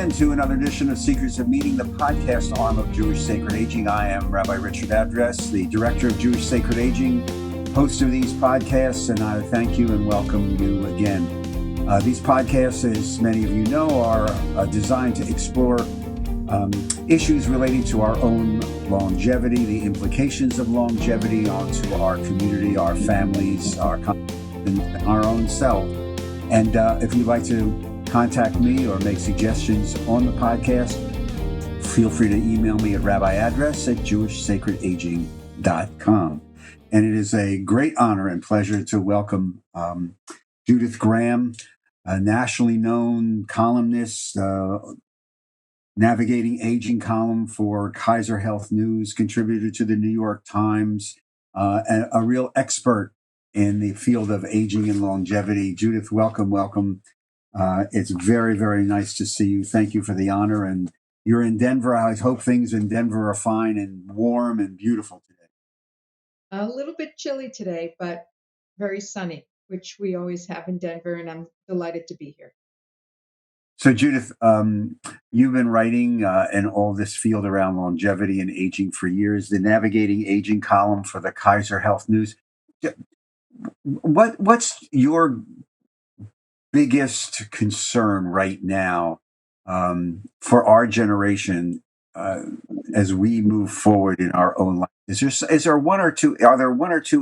again to another edition of Secrets of Meaning, the podcast arm of Jewish Sacred Aging. I am Rabbi Richard Address, the director of Jewish Sacred Aging, host of these podcasts, and I thank you and welcome you again. These podcasts, as many of you know, are designed to explore issues relating to our own longevity, the implications of longevity onto our community, our families, our own self. And if you'd like to contact me or make suggestions on the podcast, feel free to email me at rabbiaddress@jewishsacredaging.com. And it is a great honor and pleasure to welcome Judith Graham, a nationally known columnist, navigating aging column for Kaiser Health News, contributor to the New York Times, and a real expert in the field of aging and longevity. Judith, welcome. It's very, very nice to see you. Thank you for the honor. And you're in Denver. I hope things in Denver are fine and warm and beautiful today. A little bit chilly today, but very sunny, which we always have in Denver, and I'm delighted to be here. So, Judith, you've been writing in all this field around longevity and aging for years, the Navigating Aging column for the Kaiser Health News. What's your biggest concern right now for our generation as we move forward in our own life? Are there one or two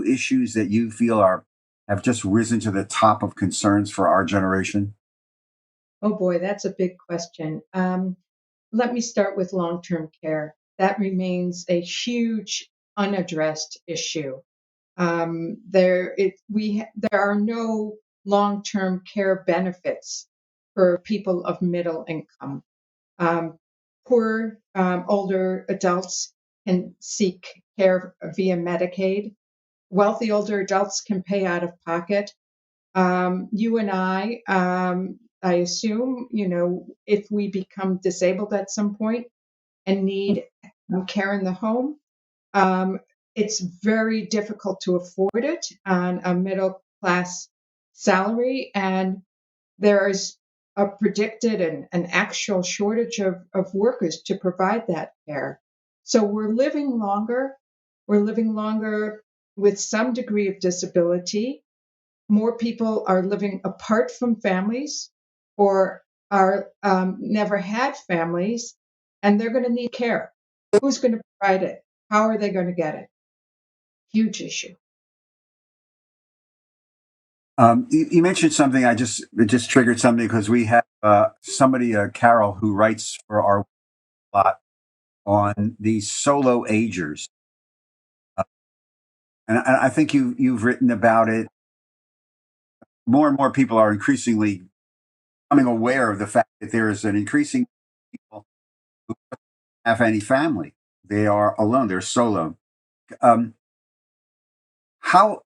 issues that you feel have just risen to the top of concerns for our generation? Oh boy, that's a big question. Let me start with long-term care. That remains a huge unaddressed issue. There are no long-term care benefits for people of middle income. Poor older adults can seek care via Medicaid. Wealthy older adults can pay out of pocket. You and I assume, if we become disabled at some point and need care in the home, it's very difficult to afford it on a middle class salary. And there is a predicted and an actual shortage of workers to provide that care. So we're living longer. We're living longer with some degree of disability. More people are living apart from families or are never had families, and they're going to need care. Who's going to provide it? How are they going to get it? Huge issue. You mentioned something. It just triggered something because we have somebody, Carol, who writes for our lot on these solo agers, and I think you've written about it. More and more people are increasingly becoming aware of the fact that there is an increasing people who don't have any family. They are alone. They're solo. Um, how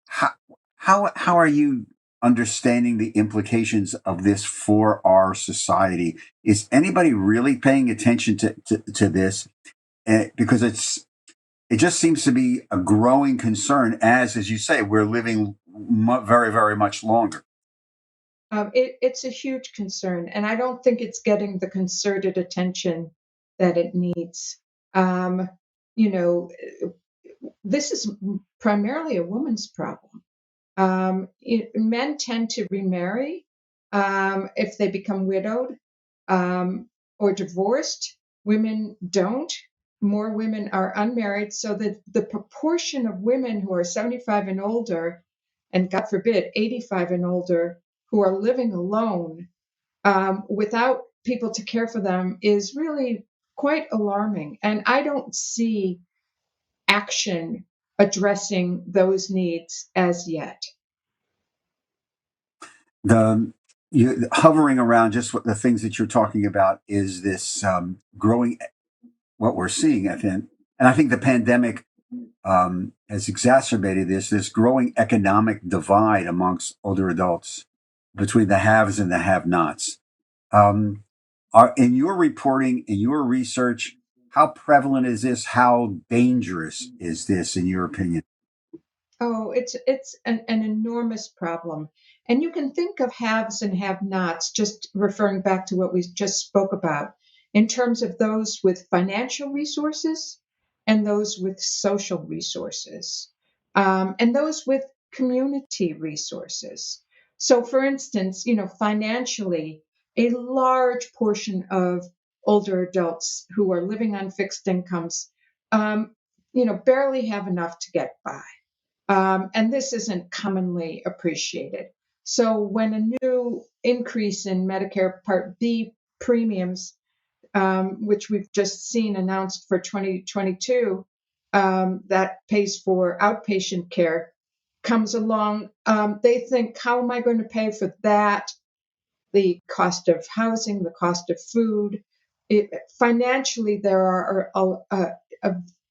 are you understanding the implications of this for our society? Is anybody really paying attention to this? Because it just seems to be a growing concern as you say, we're living very, very much longer. It's a huge concern, and I don't think it's getting the concerted attention that it needs. This is primarily a woman's problem. Men tend to remarry if they become widowed or divorced. Women don't. More women are unmarried, so that the proportion of women who are 75 and older, and God forbid, 85 and older, who are living alone without people to care for them is really quite alarming. And I don't see action addressing those needs as yet. Hovering around just the things that you're talking about is this growing, what we're seeing, I think, and I think the pandemic has exacerbated this growing economic divide amongst older adults between the haves and the have-nots. In your reporting, in your research, how prevalent is this? How dangerous is this, in your opinion? Oh, it's an enormous problem. And you can think of haves and have-nots, just referring back to what we just spoke about. in terms of those with financial resources and those with social resources, and those with community resources. So, for instance, financially, a large portion of older adults who are living on fixed incomes, barely have enough to get by. And this isn't commonly appreciated. So when a new increase in Medicare Part B premiums, which we've just seen announced for 2022, that pays for outpatient care, comes along, they think, how am I going to pay for that? The cost of housing, the cost of food. Financially, there are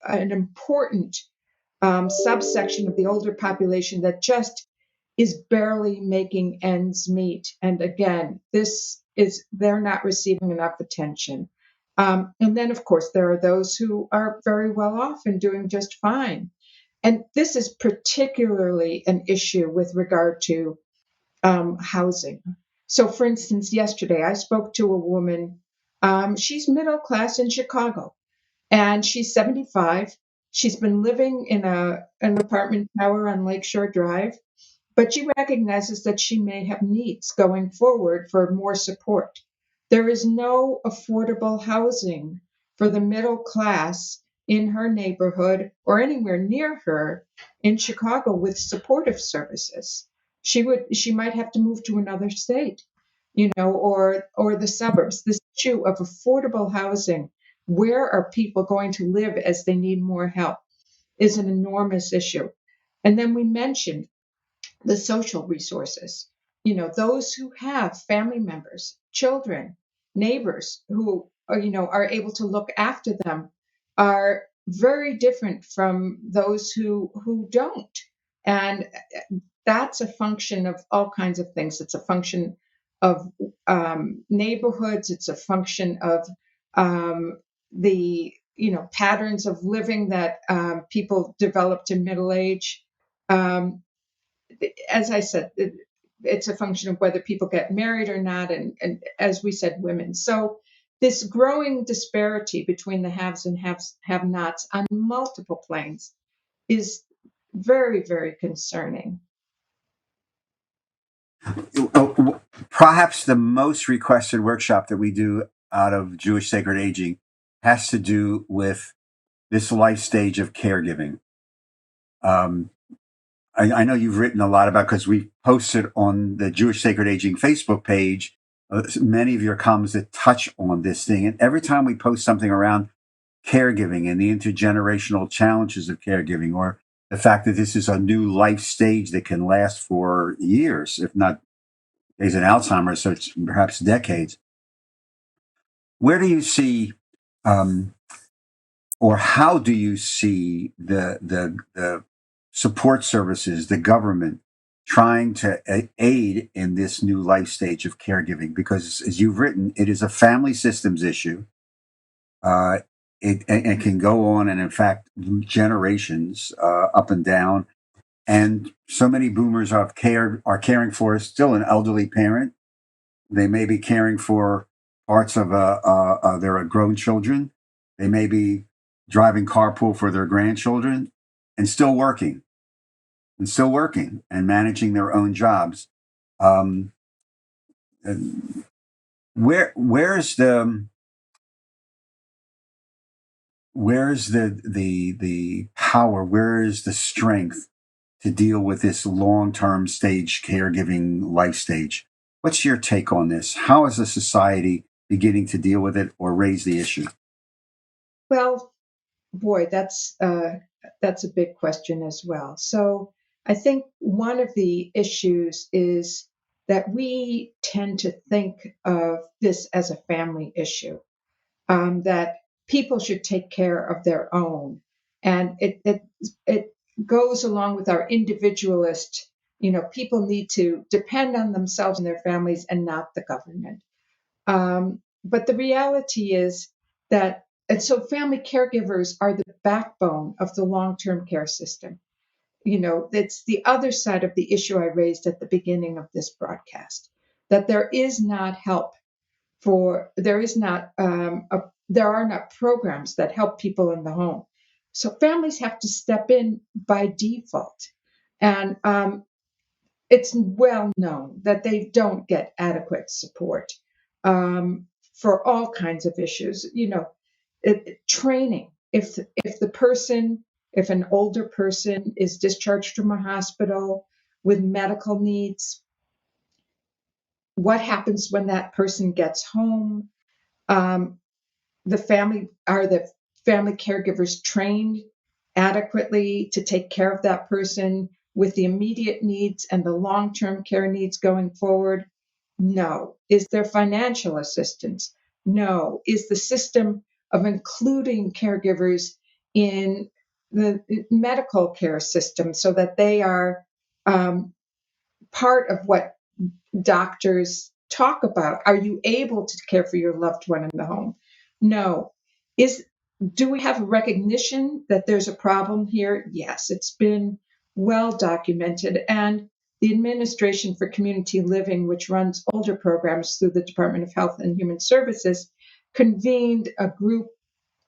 an important subsection of the older population that just is barely making ends meet. And again, they're not receiving enough attention. And then, of course, there are those who are very well off and doing just fine. And this is particularly an issue with regard to housing. So, for instance, yesterday I spoke to a woman. She's middle class in Chicago, and she's 75. She's been living in an apartment tower on Lakeshore Drive, but she recognizes that she may have needs going forward for more support. There is no affordable housing for the middle class in her neighborhood or anywhere near her in Chicago with supportive services. She might have to move to another state, or the suburbs. This issue of affordable housing, where are people going to live as they need more help, is an enormous issue. And then we mentioned the social resources, those who have family members, children, neighbors who are able to look after them are very different from those who don't. And that's a function of all kinds of things. It's a function of neighborhoods. It's a function of the patterns of living that people developed in middle age. As I said, it's a function of whether people get married or not, and as we said, women. So this growing disparity between the haves and have-nots on multiple planes is very, very concerning. Perhaps the most requested workshop that we do out of Jewish Sacred Aging has to do with this life stage of caregiving. I know you've written a lot about, because we posted on the Jewish Sacred Aging Facebook page many of your comments that touch on this thing. And every time we post something around caregiving and the intergenerational challenges of caregiving, or the fact that this is a new life stage that can last for years, if not days in Alzheimer's, so it's perhaps decades. Where do you see, or how do you see the support services, the government, trying to aid in this new life stage of caregiving? Because, as you've written, it is a family systems issue. It can go on, and in fact, generations up and down. And so many boomers are caring for still an elderly parent. They may be caring for parts of their grown children. They may be driving carpool for their grandchildren, and still working and managing their own jobs. Where's the power? Where is the strength to deal with this long-term stage caregiving life stage? What's your take on this? How is the society beginning to deal with it or raise the issue? Well, boy, that's a big question as well. So I think one of the issues is that we tend to think of this as a family issue, that people should take care of their own, and it goes along with our individualist. People need to depend on themselves and their families, and not the government. But the reality is that, and so family caregivers are the backbone of the long-term care system. It's the other side of the issue I raised at the beginning of this broadcast, that there is not help there are not programs that help people in the home. So families have to step in by default. And it's well known that they don't get adequate support um, for all kinds of issues. Training. If an older person is discharged from a hospital with medical needs, what happens when that person gets home? Um, the family caregivers trained adequately to take care of that person with the immediate needs and the long-term care needs going forward? No. Is there financial assistance? No. Is the system of including caregivers in the medical care system so that they are um, part of what doctors talk about? Are you able to care for your loved one in the home? No. Is Do we have a recognition that there's a problem here? Yes, it's been well documented. And the Administration for Community Living, which runs older programs through the Department of Health and Human Services, convened a group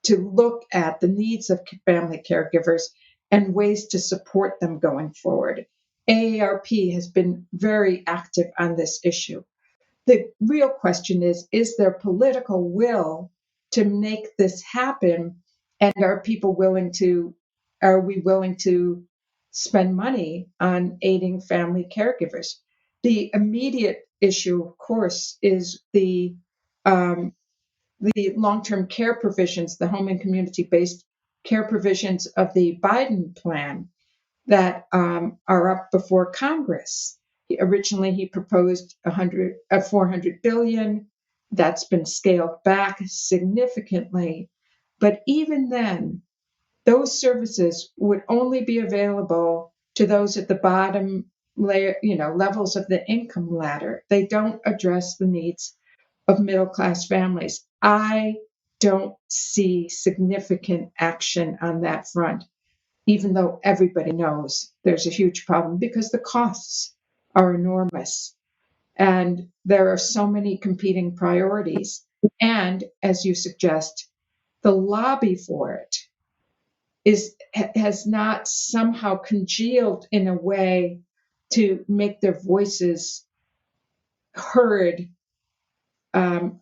to look at the needs of family caregivers and ways to support them going forward. AARP has been very active on this issue. The real question is there political will to make this happen? And are we willing to spend money on aiding family caregivers? The immediate issue, of course, is the long-term care provisions, the home and community-based care provisions of the Biden plan that are up before Congress. Originally, he proposed 400 billion. That's been scaled back significantly. But even then, those services would only be available to those at the bottom layer, levels of the income ladder. They don't address the needs of middle class families. I don't see significant action on that front, even though everybody knows there's a huge problem because the costs are enormous and there are so many competing priorities. And as you suggest, the lobby for it has not somehow congealed in a way to make their voices heard um,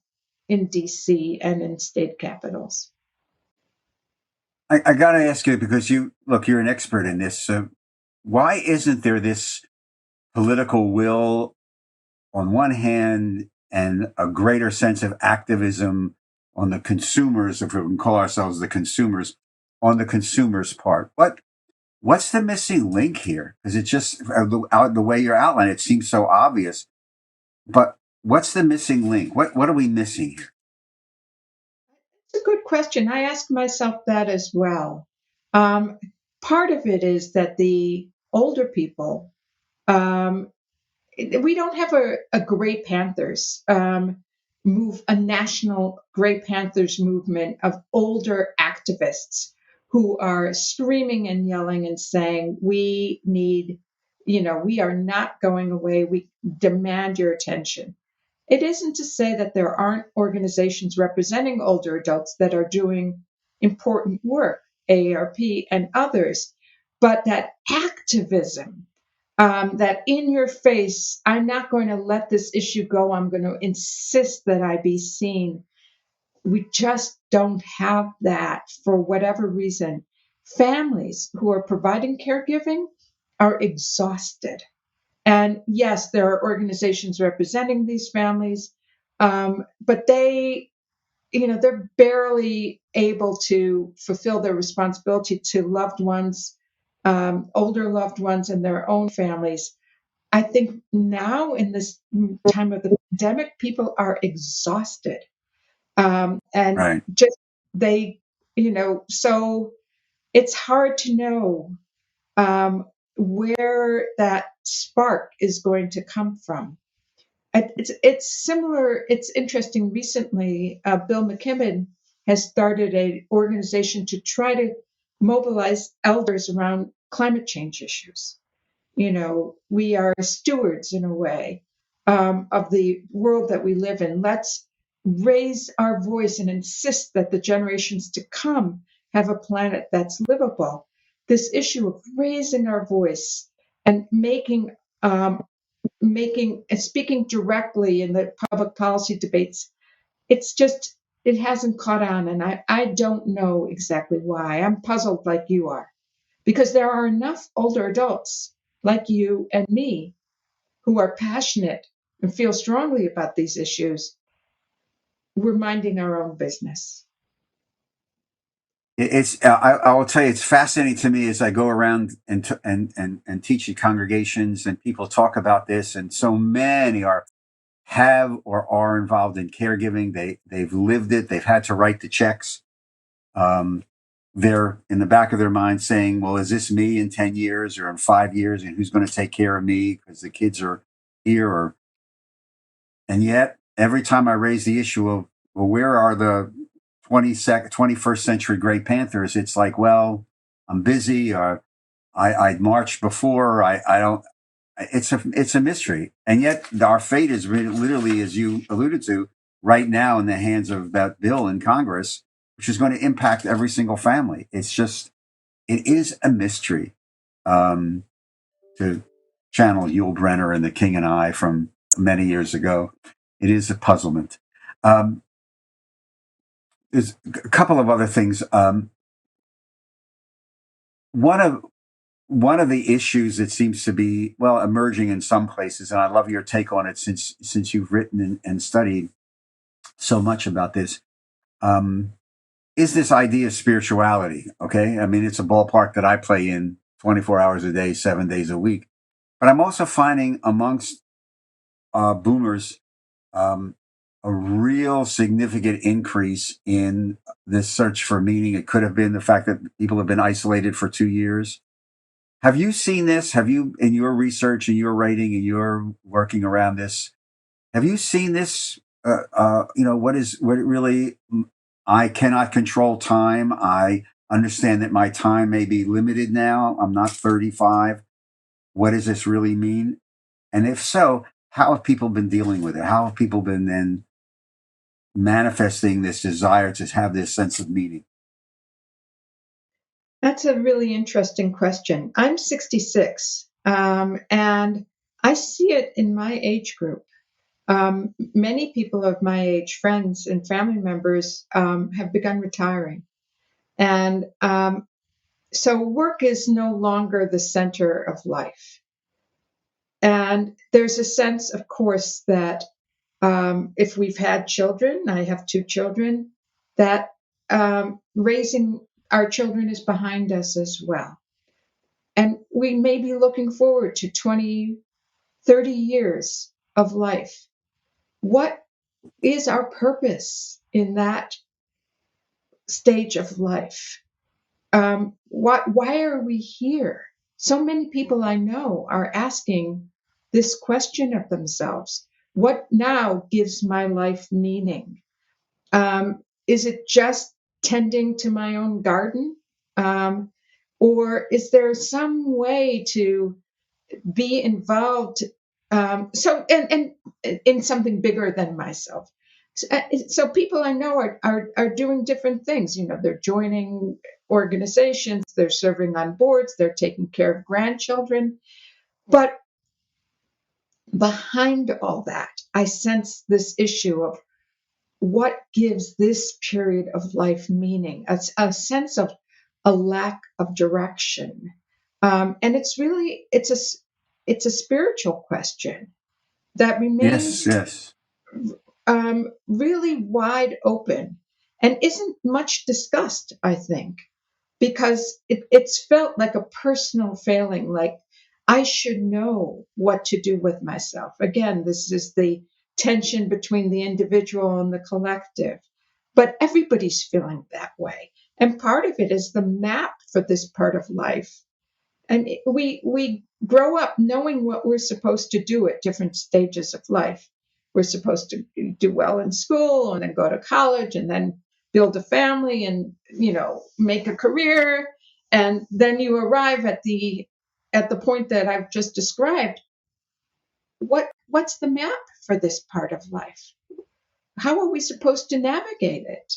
in DC and in state capitals. I got to ask you because you're an expert in this. So why isn't there this political will on one hand and a greater sense of activism on the consumers, if we can call ourselves the consumers, on the consumers' part? What's the missing link here? Because it's just the way you're outlining it seems so obvious. But what's the missing link? What are we missing here? It's a good question. I ask myself that as well. Um, Part of it is that the older people, um, we don't have a Gray Panthers a national Gray Panthers movement of older activists who are screaming and yelling and saying, we are not going away. We demand your attention. It isn't to say that there aren't organizations representing older adults that are doing important work, AARP and others, but that activism, that in your face, I'm not going to let this issue go. I'm going to insist that I be seen. We just don't have that for whatever reason. Families who are providing caregiving are exhausted. And yes, there are organizations representing these families, but they're barely able to fulfill their responsibility to loved ones, older loved ones, and their own families. I think now in this time of the pandemic, people are exhausted, and Right. just they, so it's hard to know where that spark is going to come from. It's similar. It's interesting. Recently, Bill McKibben has started an organization to try to mobilize elders around climate change issues. We are stewards in a way of the world that we live in. Let's raise our voice and insist that the generations to come have a planet that's livable. This issue of raising our voice and making and speaking directly in the public policy debates, it hasn't caught on, and I don't know exactly why. I'm puzzled like you are, because there are enough older adults like you and me who are passionate and feel strongly about these issues. We're minding our own business. It's I will tell you, it's fascinating to me as I go around and teach in congregations and people talk about this, and so many have or are involved in caregiving. They've lived it. They've had to write the checks. Um, they're in the back of their mind saying, "Well, is this me in 10 years or in 5 years, and who's going to take care of me because the kids are here?" Or and yet, every time I raise the issue of, well, where are the 21st century Grey Panthers? It's like, well, I'm busy, or I marched before. I don't. It's a mystery, and yet our fate is literally, as you alluded to, right now in the hands of that bill in Congress, which is going to impact every single family. It is a mystery. Um, to channel Yul Brynner and The King and I from many years ago, it is a puzzlement. Um, there's a couple of other things. One of one of the issues that seems to be, well, emerging in some places, and I love your take on it since you've written and studied so much about this, um, is this idea of spirituality. Okay, I mean, it's a ballpark that I play in 24 hours a day, 7 days a week. But I'm also finding amongst boomers um, a real significant increase in this search for meaning. It could have been the fact that people have been isolated for 2 years. Have you seen this? Have you, in your research and your writing and your working around this, have you seen this? What it really, I cannot control time. I understand that my time may be limited now. I'm not 35. What does this really mean? And if so, how have people been dealing with it? How have people been then manifesting this desire to have this sense of meaning? That's a really interesting question. I'm 66, and I see it in my age group. Many people of my age, friends and family members, have begun retiring. And so work is no longer the center of life. And there's a sense, of course, that if we've had children, I have two children, that raising our children is behind us as well. And we may be looking forward to 20, 30 years of life. What is our purpose in that stage of life? Why are we here? So many people I know are asking this question of themselves. What now gives my life meaning? Is it just tending to my own garden? Or is there some way to be involved and in something bigger than myself? So people I know are doing different things. They're joining organizations, they're serving on boards, they're taking care of grandchildren. But behind all that, I sense this issue of what gives this period of life meaning, a sense of a lack of direction. And it's a spiritual question that Yes, remains yes. really wide open and isn't much discussed, I think, because it's felt like a personal failing, like I should know what to do with myself. Again, this is the tension between the individual and the collective. But everybody's feeling that way. And part of it is the map for this part of life. And we grow up knowing what we're supposed to do at different stages of life. We're supposed to do well in school and then go to college and then build a family and make a career, and then you arrive at the point that I've just described. What's the map for this part of life? how are we supposed to navigate it?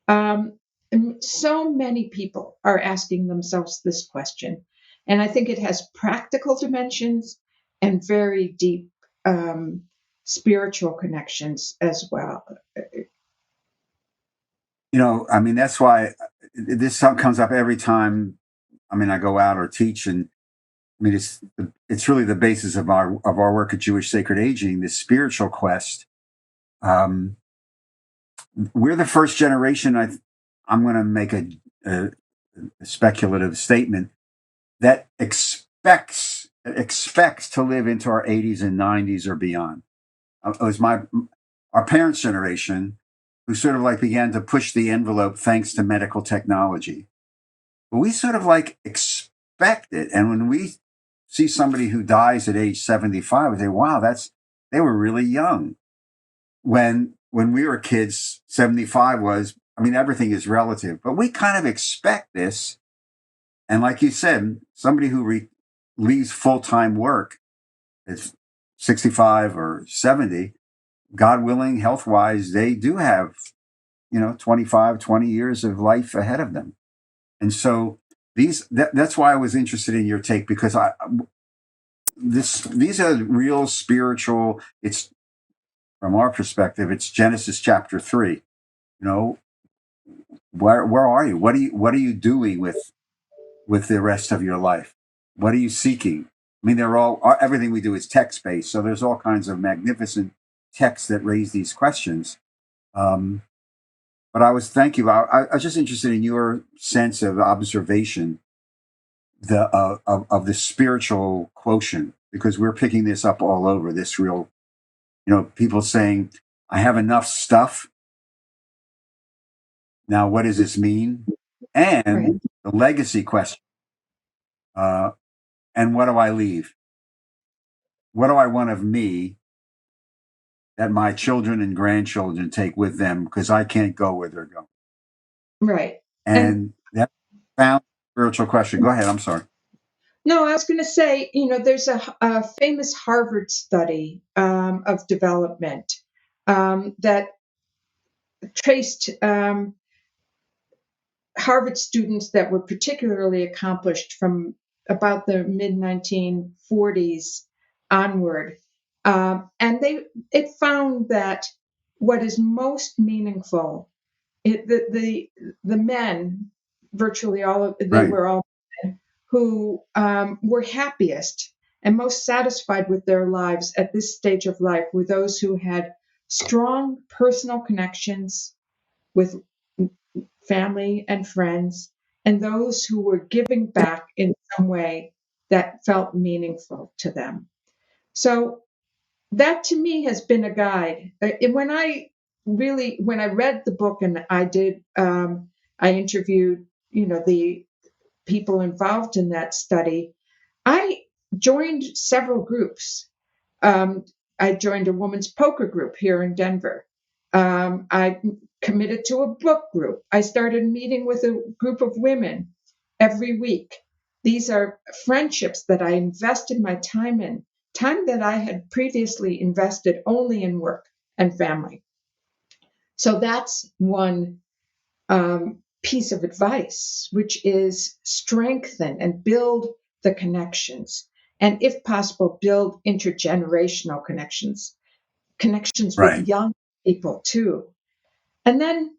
And so many people are asking themselves this question. And I think it has practical dimensions and very deep spiritual connections as well. I mean, that's why this comes up every time. I mean, I go out or teach, and I mean, it's really the basis of our work at Jewish Sacred Aging, this spiritual quest. We're the first generation. I'm going to make a speculative statement that expects to live into our 80s and 90s or beyond. It was our parents' generation who sort of like began to push the envelope thanks to medical technology. But we sort of like expect it, and when we see somebody who dies at age 75, we say, "Wow, they were really young." When we were kids, 75 was. I mean, everything is relative, but we kind of expect this. And like you said, somebody who leaves full-time work at 65 or 70, God willing, health-wise, they do have, 25, 20 years of life ahead of them. And so that's why I was interested in your take, because these are real spiritual. It's, from our perspective, it's Genesis chapter 3. Where are you? What are you doing with the rest of your life? What are you seeking? I mean, everything we do is text based, so there's all kinds of magnificent texts that raise these questions. But thank you. I was just interested in your sense of observation, of the spiritual quotient, because we're picking this up all over. This real, people saying, "I have enough stuff." Now, what does this mean? And Right. the legacy question. And what do I leave? What do I want of me that my children and grandchildren take with them, because I can't go where they're going? Right. And And that found spiritual question. Go ahead. I'm sorry. no, I was going to say, there's a famous Harvard study of development that traced Harvard students that were particularly accomplished from about the mid 1940s onward. And it found that what is most meaningful, the men, virtually all of they Right. were all men, who were happiest and most satisfied with their lives at this stage of life were those who had strong personal connections with family and friends, and those who were giving back in some way that felt meaningful to them. So that to me has been a guide. When I read the book and I interviewed, the people involved in that study, I joined several groups. Um, I joined a women's poker group here in Denver. I committed to a book group. I started meeting with a group of women every week. These are friendships that I invested my time in, time that I had previously invested only in work and family. So that's one piece of advice, which is strengthen and build the connections. And if possible, build intergenerational connections with Right. young people too. And then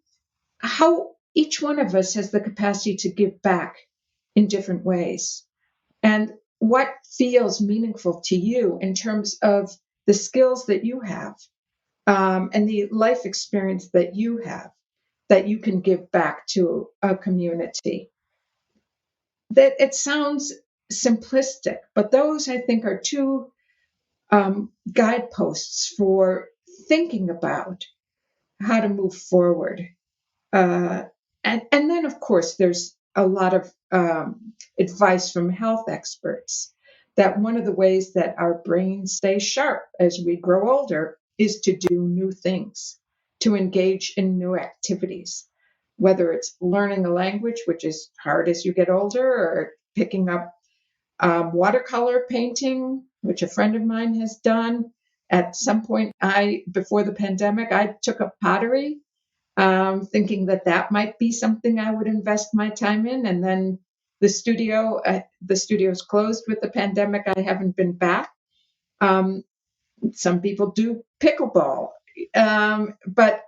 how each one of us has the capacity to give back in different ways. And what feels meaningful to you in terms of the skills that you have, and the life experience that you have that you can give back to a community. That it sounds simplistic, but those I think are two guideposts for thinking about how to move forward. Uh, and then, of course, there's a lot of advice from health experts that one of the ways that our brains stay sharp as we grow older is to do new things, to engage in new activities, whether it's learning a language, which is hard as you get older, or picking up watercolor painting, which a friend of mine has done, At some point, before the pandemic, I took up pottery, thinking that might be something I would invest my time in. And then the studio's closed with the pandemic. I haven't been back. Um, some people do pickleball, but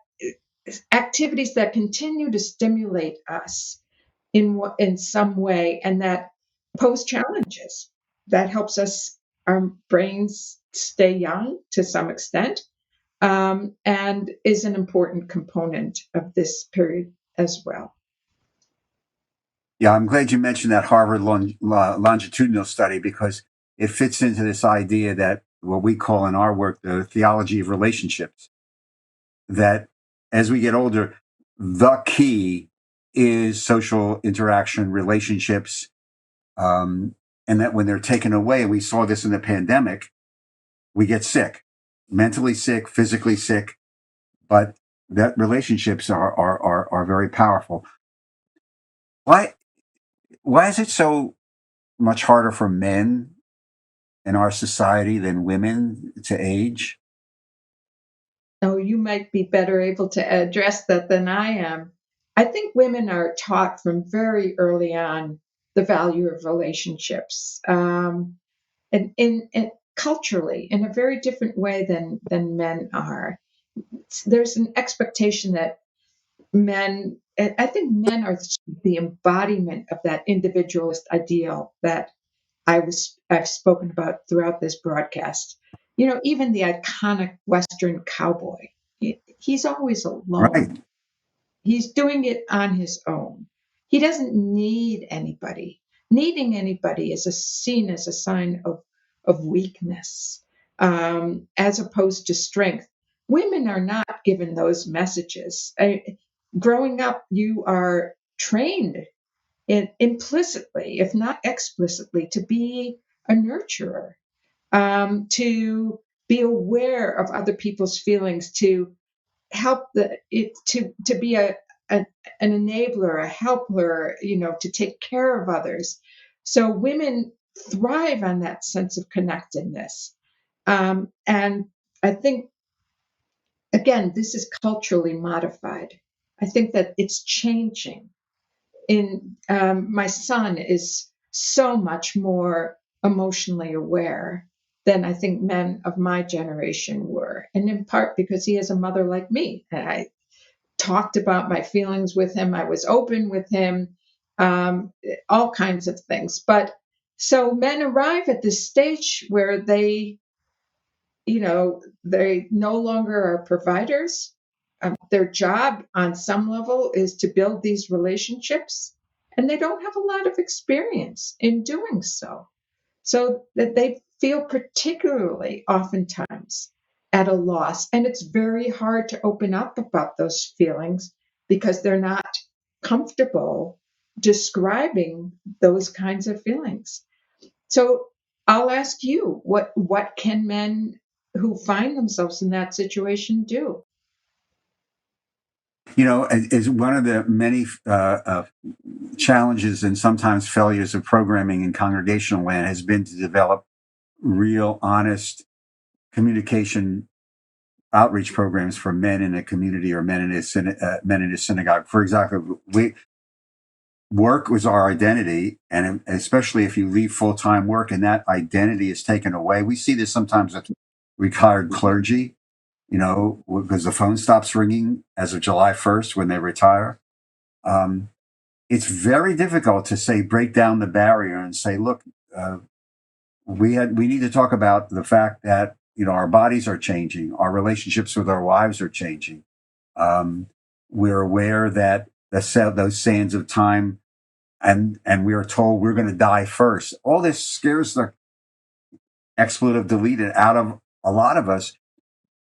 activities that continue to stimulate us in some way and that pose challenges. That helps us, our brains stay young to some extent, and is an important component of this period as well. Yeah, I'm glad you mentioned that Harvard longitudinal study because it fits into this idea that what we call in our work the theology of relationships. That as we get older, the key is social interaction, relationships, and that when they're taken away, and we saw this in the pandemic, we get sick, mentally sick, physically sick, but that relationships are very powerful. Why why is it so much harder for men in our society than women to age? Oh, you might be better able to address that than I am. I think women are taught from very early on the value of relationships, and culturally in a very different way than men are. There's an expectation that I think men are the embodiment of that individualist ideal that I've spoken about throughout this broadcast. Even the iconic Western cowboy, he's always alone. Right. He's doing it on his own. He doesn't need anybody. Needing anybody is seen as a sign of weakness, as opposed to strength. Women are not given those messages. Growing up, you are trained implicitly, if not explicitly, to be a nurturer, to be aware of other people's feelings, to help to be an enabler, a helper, to take care of others. So women thrive on that sense of connectedness, and I think again this is culturally modified. I think that it's changing. My son is so much more emotionally aware than I think men of my generation were, and in part because he has a mother like me. And I talked about my feelings with him. I was open with him, um, all kinds of things. But so men arrive at this stage where they no longer are providers. Their job on some level is to build these relationships, and they don't have a lot of experience in doing so. So that they feel particularly oftentimes at a loss. And it's very hard to open up about those feelings because they're not comfortable describing those kinds of feelings. So I'll ask you, what can men who find themselves in that situation do? Is one of the many challenges and sometimes failures of programming in congregational land has been to develop real, honest communication outreach programs for men in a community or men in a synagogue. For example, work was our identity, and especially if you leave full time work and that identity is taken away. We see this sometimes with retired clergy, because the phone stops ringing as of July 1st when they retire. Um, it's very difficult to say break down the barrier and say, look, we need to talk about the fact that our bodies are changing, our relationships with our wives are changing. Um, we're aware that those sands of time, and we are told we're going to die first. All this scares the expletive deleted out of a lot of us.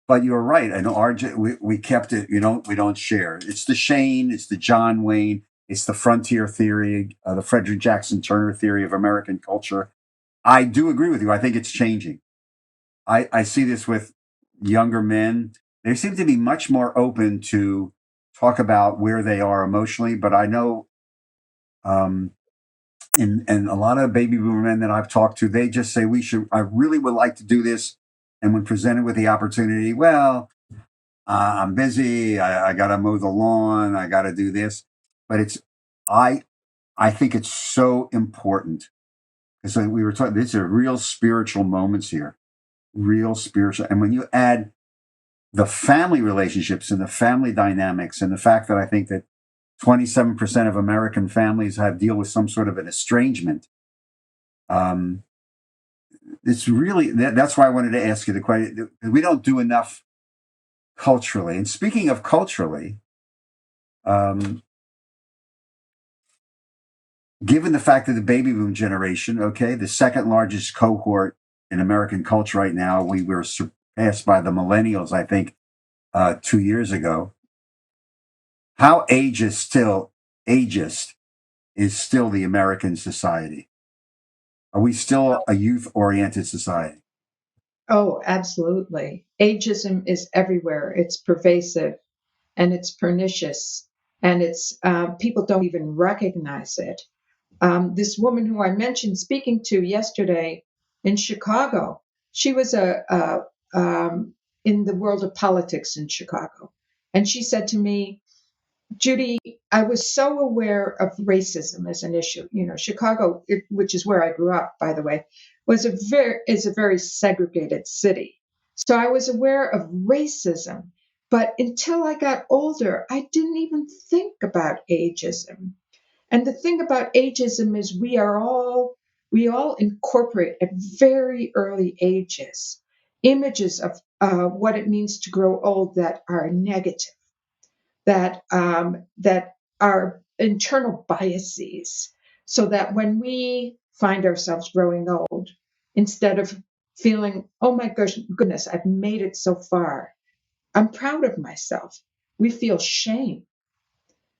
But you're right. And we kept it. We don't share. It's the Shane. It's the John Wayne. It's the frontier theory, the Frederick Jackson Turner theory of American culture. I do agree with you. I think it's changing. I see this with younger men. They seem to be much more open to talk about where they are emotionally. But I know, and a lot of baby boomer men that I've talked to, they just say I really would like to do this, And when presented with the opportunity, well, I'm busy. I got to mow the lawn. I got to do this. But I, I think it's so important. So we were talking, these are real spiritual moments here, real spiritual. And when you add the family relationships and the family dynamics and the fact that I think that 27% of American families deal with some sort of an estrangement. It's really, that's why I wanted to ask you the question. We don't do enough culturally. And speaking of culturally, given the fact that the baby boom generation, okay, the second largest cohort in American culture right now, we were surpassed by the millennials, I think, 2 years ago. How ageist is still the American society? Are we still a youth-oriented society? Oh, absolutely. Ageism is everywhere. It's pervasive and it's pernicious, and it's people don't even recognize it. This woman who I mentioned speaking to yesterday in Chicago, she was in the world of politics in Chicago, and she said to me, Judy, I was so aware of racism as an issue. You know, Chicago, which is where I grew up, by the way, is a very segregated city. So I was aware of racism, but until I got older, I didn't even think about ageism. And the thing about ageism is we all incorporate at very early ages images of what it means to grow old that are negative, that are internal biases, so that when we find ourselves growing old, instead of feeling, oh my goodness, I've made it so far, I'm proud of myself, we feel shame,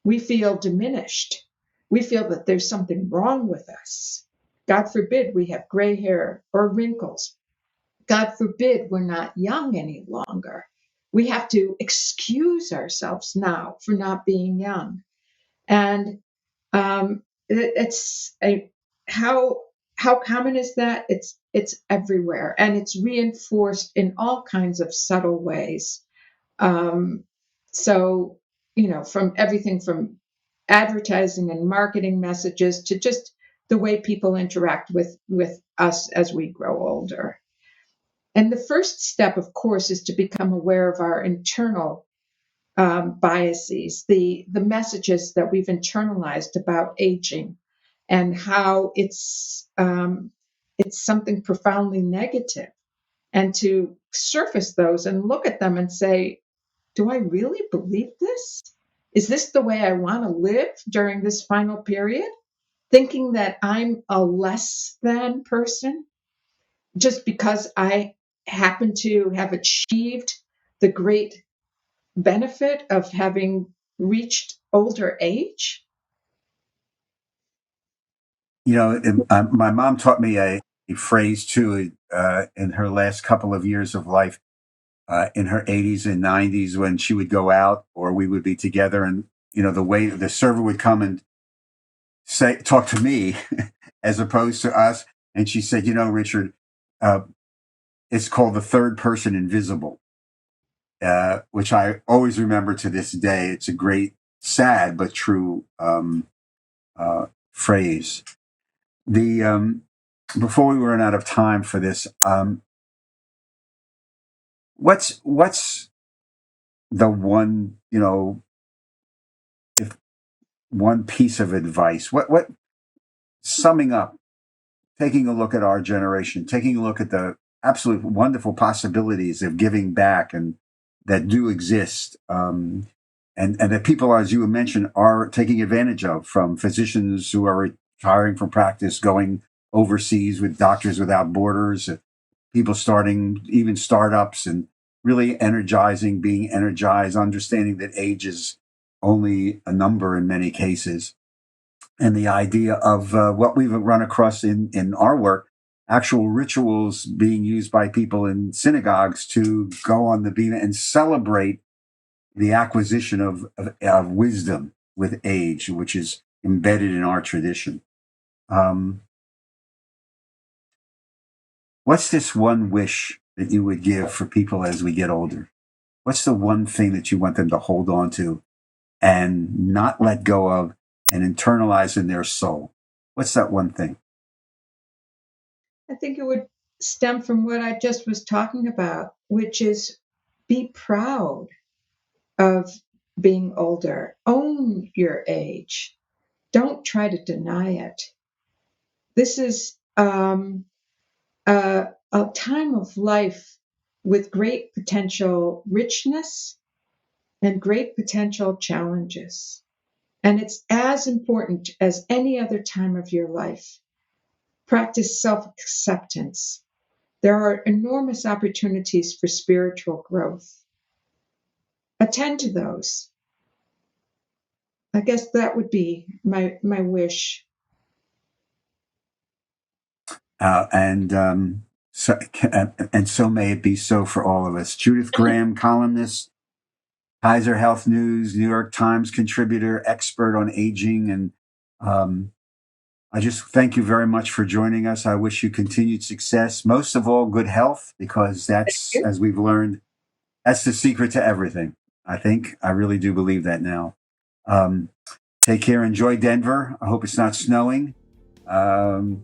we feel diminished, we feel that there's something wrong with us. God forbid we have gray hair or wrinkles. God forbid we're not young any longer. We have to excuse ourselves now for not being young. And it's a how common is that? It's everywhere, and it's reinforced in all kinds of subtle ways. Um, so from everything from advertising and marketing messages to just the way people interact with us as we grow older. And the first step, of course, is to become aware of our internal biases, the messages that we've internalized about aging, and how it's something profoundly negative, and to surface those and look at them and say, do I really believe this? Is this the way I want to live during this final period? Thinking that I'm a less than person just because I happen to have achieved the great benefit of having reached older age? My mom taught me a phrase too in her last couple of years of life, in her 80s and 90s, when she would go out or we would be together, and the way the server would come and talk to me as opposed to us, and she said, Richard, uh, it's called the third person invisible, which I always remember to this day. It's a great, sad but true phrase. The Before we run out of time for this, what's the one, if one piece of advice, what summing up, taking a look at our generation, taking a look at the absolute wonderful possibilities of giving back and that do exist, and that people, as you mentioned, are taking advantage of, from physicians who are retiring from practice, going overseas with Doctors Without Borders, people starting even startups and really energizing, being energized, understanding that age is only a number in many cases. And the idea of what we've run across in our work, actual rituals being used by people in synagogues to go on the Bina and celebrate the acquisition of wisdom with age, which is embedded in our tradition. What's this one wish that you would give for people as we get older? What's the one thing that you want them to hold on to and not let go of and internalize in their soul? What's that one thing? I think it would stem from what I just was talking about, which is be proud of being older. Own your age. Don't try to deny it. This is a time of life with great potential richness and great potential challenges. And it's as important as any other time of your life. Practice self-acceptance. There are enormous opportunities for spiritual growth. Attend to those. I guess that would be my wish. So may it be so for all of us. Judith Graham, columnist, Kaiser Health News, New York Times contributor, expert on aging. And I just thank you very much for joining us. I wish you continued success, most of all, good health, because that's, as we've learned, that's the secret to everything. I really do believe that now. Take care. Enjoy Denver. I hope it's not snowing. And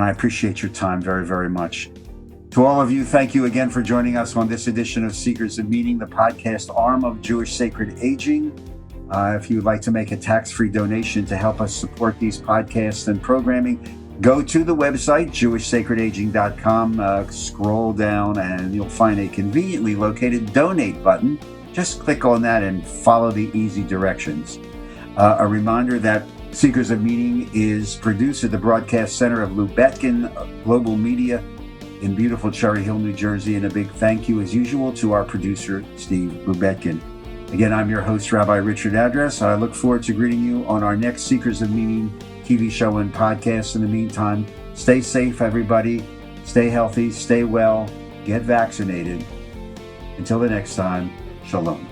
I appreciate your time very, very much. To all of you, thank you again for joining us on this edition of Seekers of Meaning, the podcast arm of Jewish Sacred Aging. If you would like to make a tax-free donation to help us support these podcasts and programming, go to the website, jewishsacredaging.com, scroll down, and you'll find a conveniently located donate button. Just click on that and follow the easy directions. A reminder that Seekers of Meaning is produced at the Broadcast Center of Lubetkin Global Media in beautiful Cherry Hill, New Jersey. And a big thank you, as usual, to our producer, Steve Lubetkin. Again, I'm your host, Rabbi Richard Address. I look forward to greeting you on our next Seekers of Meaning TV show and podcast. In the meantime, stay safe, everybody. Stay healthy, stay well, get vaccinated. Until the next time, shalom.